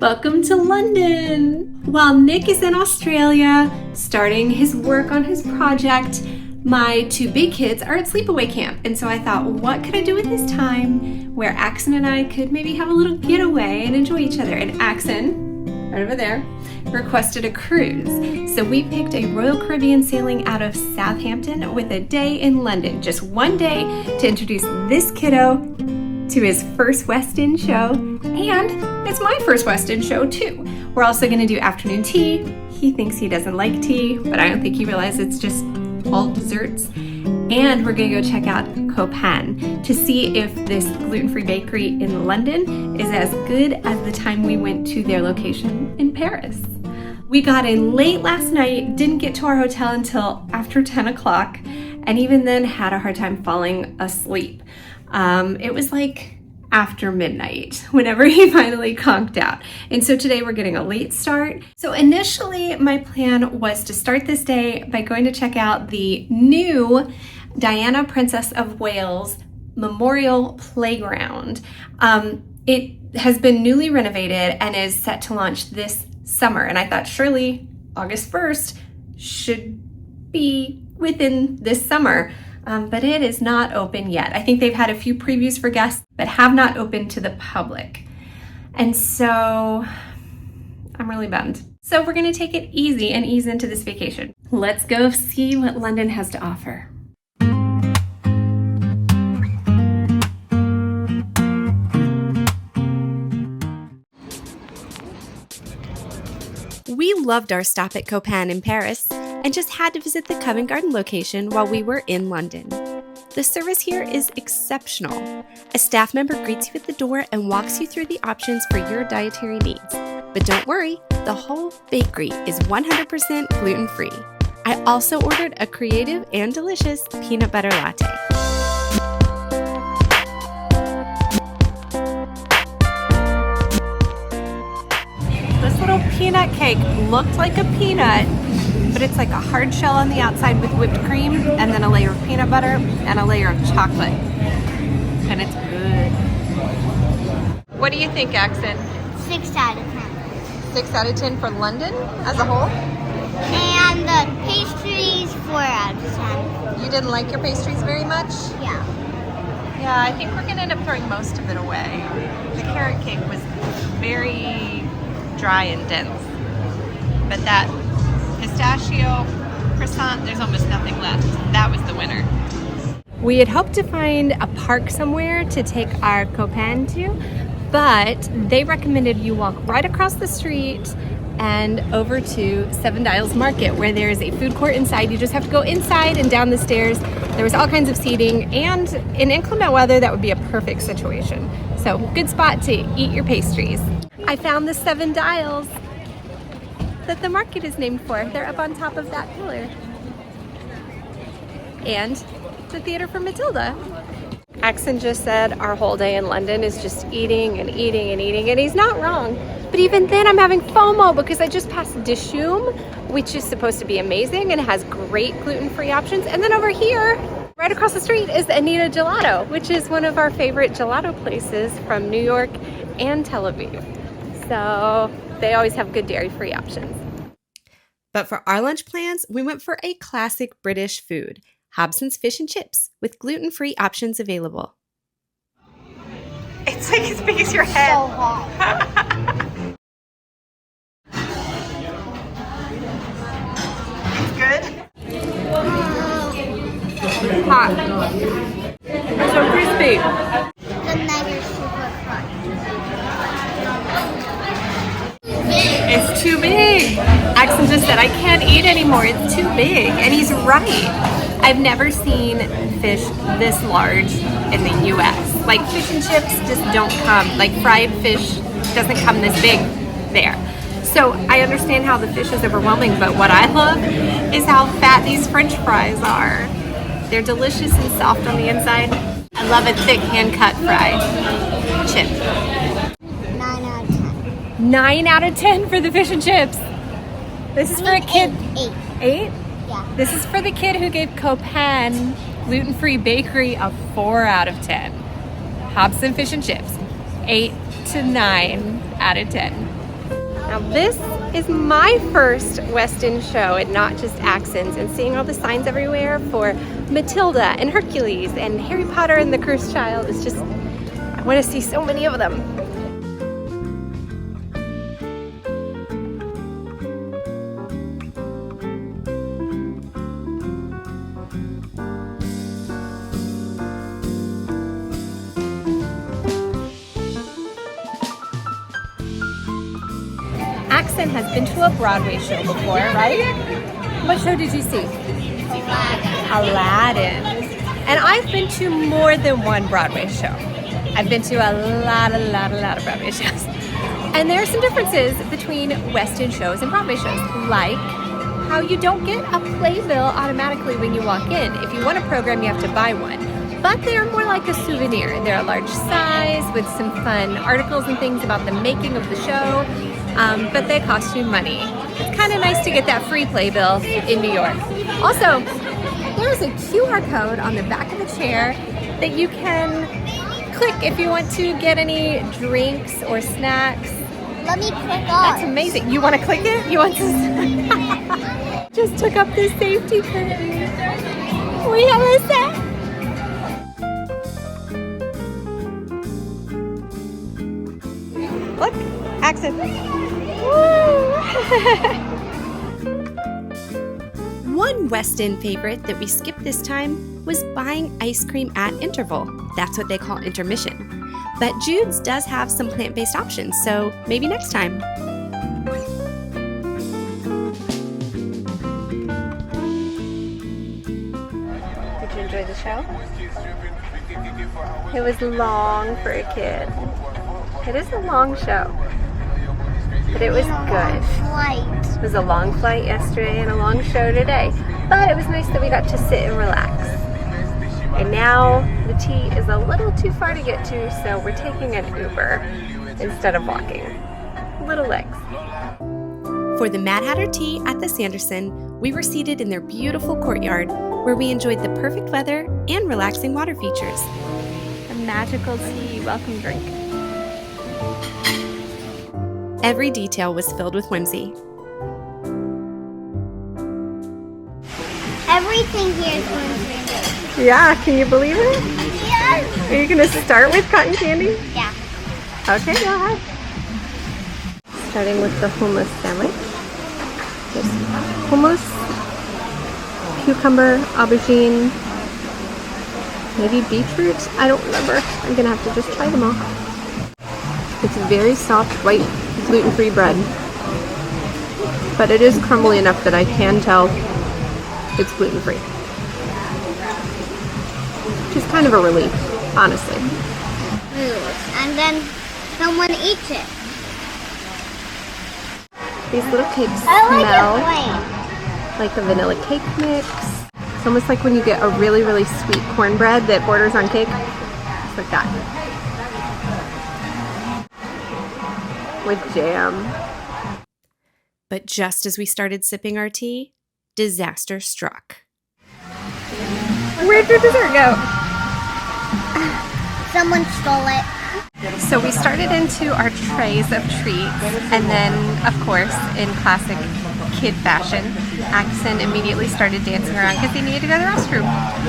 Welcome to London! While Nick is in Australia, starting his work on his project, my two big kids are at sleepaway camp. And so I thought, what could I do with this time where Axon and I could maybe have a little getaway and enjoy each other? And Axon, right over there, requested a cruise. So we picked a Royal Caribbean sailing out of Southampton with a day in London. Just one day to introduce this kiddo to his first West End show, and it's my first West End show too. We're also going to do afternoon tea. He thinks he doesn't like tea, but I don't think he realizes it's just all desserts. And we're going to go check out Copain to see if this gluten-free bakery in London is as good as the time we went to their location in Paris. We got in late last night, didn't get to our hotel until after 10 o'clock, and even then had a hard time falling asleep. It was like after midnight whenever he finally conked out. And so today we're getting a late start. So initially my plan was to start this day by going to check out the new Diana, Princess of Wales Memorial Playground. It has been newly renovated and is set to launch this summer. And I thought surely August 1st should be within this summer. But it is not open yet. I think they've had a few previews for guests, but have not opened to the public. And so I'm really bummed. So we're gonna take it easy and ease into this vacation. Let's go see what London has to offer. We loved our stop at Copain in Paris and just had to visit the Covent Garden location while we were in London. The service here is exceptional. A staff member greets you at the door and walks you through the options for your dietary needs. But don't worry, the whole bakery is 100% gluten-free. I also ordered a creative and delicious peanut butter latte. This little peanut cake looked like a peanut, but it's like a hard shell on the outside with whipped cream and then a layer of peanut butter and a layer of chocolate. And it's good. What do you think, Axon? 6 out of 10. 6 out of 10 for London as a whole? And the pastries, 4 out of 10. You didn't like your pastries very much? Yeah. Yeah, I think we're going to end up throwing most of it away. The carrot cake was very dry and dense. But that pistachio croissant, there's almost nothing left. That was the winner. We had hoped to find a park somewhere to take our Copain to, but they recommended you walk right across the street and over to Seven Dials Market, where there is a food court inside. You just have to go inside and down the stairs. There was all kinds of seating, and in inclement weather, that would be a perfect situation. So good spot to eat your pastries. I found the Seven Dials that the market is named for. They're up on top of that pillar. And the theater for Matilda. Axon just said our whole day in London is just eating and eating and eating, and he's not wrong. But even then I'm having FOMO because I just passed Dishoom, which is supposed to be amazing and has great gluten-free options. And then over here, right across the street, is Anita Gelato, which is one of our favorite gelato places from New York and Tel Aviv. So they always have good dairy-free options. But for our lunch plans, we went for a classic British food, Hobson's fish and chips, with gluten-free options available. It's like as big as your head. So hot. It's good? Hot. It's so crispy. The nuggets super crunch. It's too big. Axon just said, I can't eat anymore. It's too big. And he's right. I've never seen fish this large in the US. Like fish and chips just don't come, like fried fish doesn't come this big there. So I understand how the fish is overwhelming, but what I love is how fat these French fries are. They're delicious and soft on the inside. I love a thick hand-cut fry chip. 9 out of 10. 9 out of 10 for the fish and chips. This is for a kid. 8. 8? Yeah. This is for the kid who gave Copain Gluten-Free Bakery a 4 out of 10. Hobson fish and chips, 8 to 9 out of 10. Now this is my first West End show and not just Axon's, and seeing all the signs everywhere for Matilda and Hercules and Harry Potter and the Cursed Child is just, I want to see so many of them. Axon has been to a Broadway show before, right? What show did you see? Aladdin. And I've been to more than one Broadway show. I've been to a lot of Broadway shows. And there are some differences between West End shows and Broadway shows, like how you don't get a playbill automatically when you walk in. If you want a program, you have to buy one. But they're more like a souvenir. They're a large size with some fun articles and things about the making of the show. But they cost you money. It's kind of nice to get that free playbill in New York. Also, there's a QR code on the back of the chair that you can click if you want to get any drinks or snacks. Let me click on. That's amazing. You want to click it? You want to? Just took up the safety curtain. We have a set. Look, Axon. One West End favorite that we skipped this time was buying ice cream at interval. That's what they call intermission. But Jude's does have some plant-based options, so maybe next time. Did you enjoy the show? It was long for a kid. It is a long show, but it was good. It was a long flight yesterday and a long show today, but it was nice that we got to sit and relax. And now the tea is a little too far to get to, so we're taking an Uber instead of walking. Little legs. For the Madhatter tea at the Sanderson, we were seated in their beautiful courtyard where we enjoyed the perfect weather and relaxing water features. A magical tea welcome drink. Every detail was filled with whimsy. Everything here is whimsical. Yeah, can you believe it? Yes. Are you going to start with cotton candy? Yeah. Okay, go ahead. Starting with the hummus sandwich. There's hummus, cucumber, aubergine, maybe beetroot. I don't remember. I'm going to have to just try them all. It's very soft, white, gluten-free bread. But it is crumbly enough that I can tell it's gluten-free. Which is kind of a relief, honestly. And then someone eats it. These little cakes I smell like it plain. like a vanilla cake mix. It's almost like when you get a really, really sweet cornbread that borders on cake. It's like that. With jam. But just as we started sipping our tea, disaster struck. Where'd your dessert go? Someone stole it. So we started into our trays of treats, and then, of course, in classic kid fashion, Axon immediately started dancing around because he needed to go to the restroom.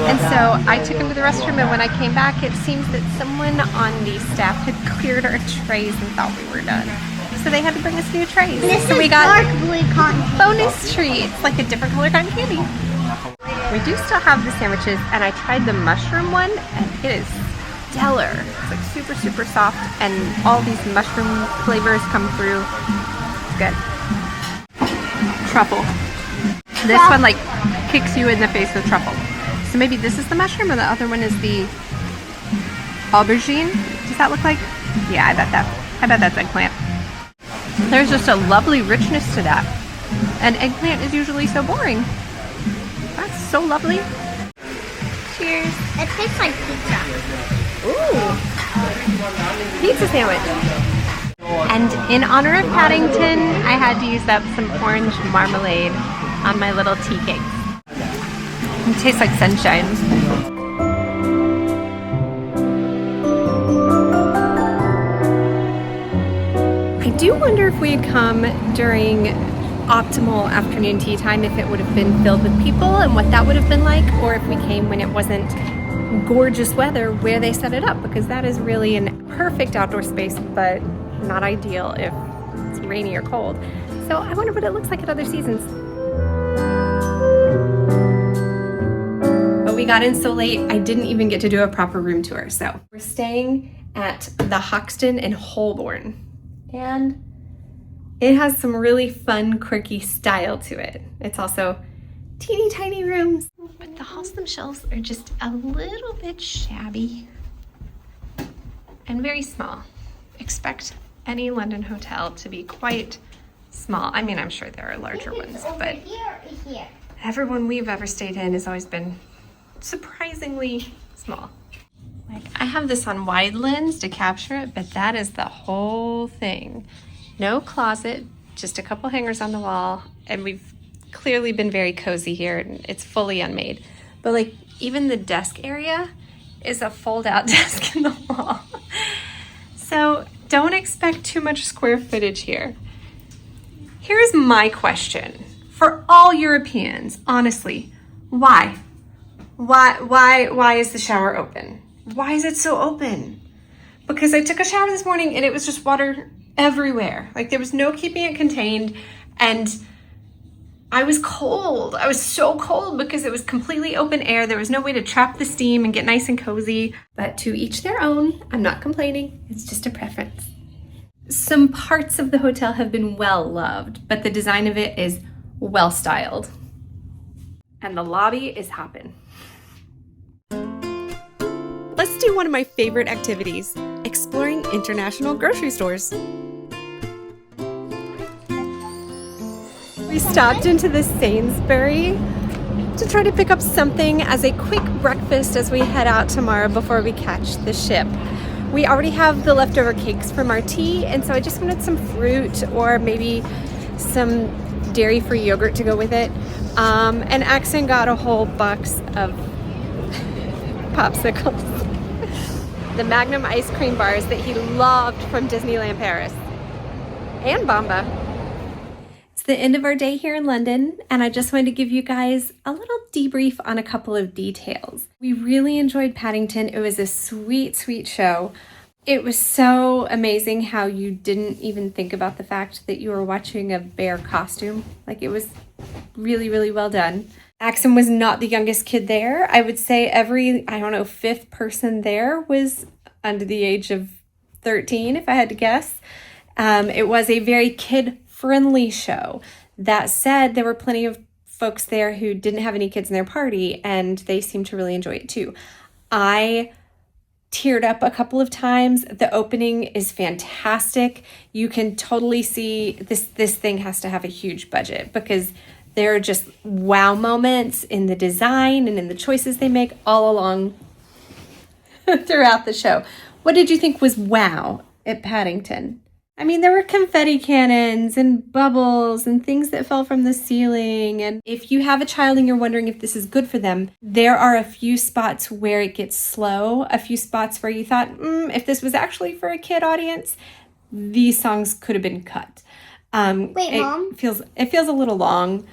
And so I took him to the restroom, and when I came back, it seems that someone on the staff had cleared our trays and thought we were done. So they had to bring us new trays. This So we is got dark blue cotton. bonus treats, like a different color cotton candy. We do still have the sandwiches, and I tried the mushroom one, and it is stellar. It's like super, super soft, and all these mushroom flavors come through. It's good. Truffle. This one like kicks you in the face with truffle. So maybe this is the mushroom, and the other one is the aubergine. Does that look like? Yeah, I bet that's eggplant. There's just a lovely richness to that. And eggplant is usually so boring. That's so lovely. Cheers. It tastes like pizza. Ooh. Pizza sandwich. And in honor of Paddington, I had to use up some orange marmalade on my little tea cakes. It tastes like sunshine. I do wonder if we had come during optimal afternoon tea time, if it would have been filled with people and what that would have been like, or if we came when it wasn't gorgeous weather where they set it up, because that is really a perfect outdoor space, but not ideal if it's rainy or cold. So I wonder what it looks like at other seasons. But we got in so late, I didn't even get to do a proper room tour. So we're staying at the Hoxton in Holborn, and it has some really fun, quirky style to it. It's also teeny tiny rooms, but the Hobson shelves are just a little bit shabby and very small. Expect any London hotel to be quite small. I mean, I'm sure there are larger ones, but everyone we've ever stayed in has always been surprisingly small. Like, I have this on wide lens to capture it, but that is the whole thing. No closet, just a couple hangers on the wall, and we've clearly been very cozy here, and it's fully unmade. But like, even the desk area is a fold-out desk in the wall. So don't expect too much square footage here. Here's my question for all Europeans, honestly. Why? Why is the shower open? Why is it so open? Because I took a shower this morning and it was just water everywhere. Like, there was no keeping it contained, and I was cold. I was so cold because it was completely open air. There was no way to trap the steam and get nice and cozy. But to each their own. I'm not complaining. It's just a preference. Some parts of the hotel have been well loved, but the design of it is well styled. And the lobby is hopping. Let's do one of my favorite activities, exploring international grocery stores. We stopped into the Sainsbury to try to pick up something as a quick breakfast as we head out tomorrow before we catch the ship. We already have the leftover cakes from our tea, and so I just wanted some fruit or maybe some dairy-free yogurt to go with it. And Axon got a whole box of popsicles. The Magnum ice cream bars that he loved from Disneyland Paris. And Bomba. It's the end of our day here in London, and I just wanted to give you guys a little debrief on a couple of details. We really enjoyed Paddington. It was a sweet, sweet show. It was so amazing how you didn't even think about the fact that you were watching a bear costume. Like, it was really, really well done. Axon was not the youngest kid there. I would say every, fifth person there was under the age of 13, if I had to guess. It was a very kid-friendly show. That said, there were plenty of folks there who didn't have any kids in their party, and they seemed to really enjoy it too. I teared up a couple of times. The opening is fantastic. You can totally see this thing has to have a huge budget, because there are just wow moments in the design and in the choices they make all along throughout the show. What did you think was wow at Paddington? I mean, there were confetti cannons and bubbles and things that fell from the ceiling. And if you have a child and you're wondering if this is good for them, there are a few spots where it gets slow, a few spots where you thought, if this was actually for a kid audience, these songs could have been cut. Mom? It feels a little long.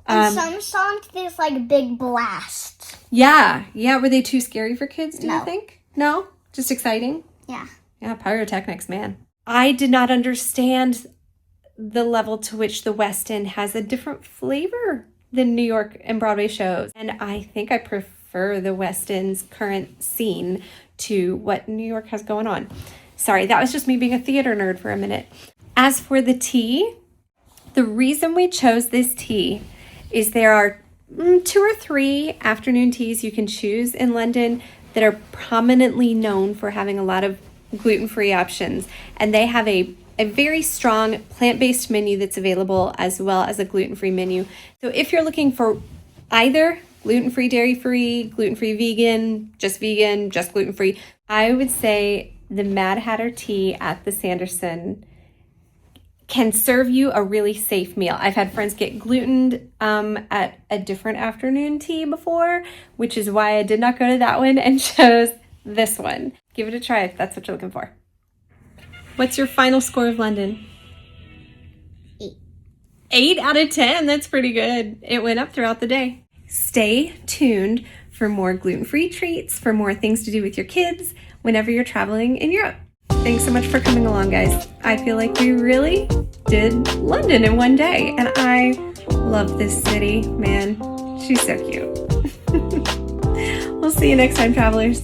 And some songs, there's like big blasts. Yeah. Were they too scary for kids, do No. you think? No? Just exciting? Yeah. Yeah, pyrotechnics, man. I did not understand the level to which the West End has a different flavor than New York and Broadway shows. And I think I prefer the West End's current scene to what New York has going on. Sorry, that was just me being a theater nerd for a minute. As for the tea, the reason we chose this tea is there are 2 or 3 afternoon teas you can choose in London that are prominently known for having a lot of gluten-free options. And they have a very strong plant-based menu that's available, as well as a gluten-free menu. So if you're looking for either gluten-free, dairy-free, gluten-free, vegan, just gluten-free, I would say the Madhatter tea at the Sanderson can serve you a really safe meal. I've had friends get glutened at a different afternoon tea before, which is why I did not go to that one and chose this one. Give it a try if that's what you're looking for. What's your final score of London? 8. 8 out of 10. That's pretty good. It went up throughout the day. Stay tuned for more gluten-free treats, for more things to do with your kids whenever you're traveling in Europe. Thanks so much for coming along, guys. I feel like we really did London in one day, and I love this city, man. She's so cute. We'll see you next time, travelers.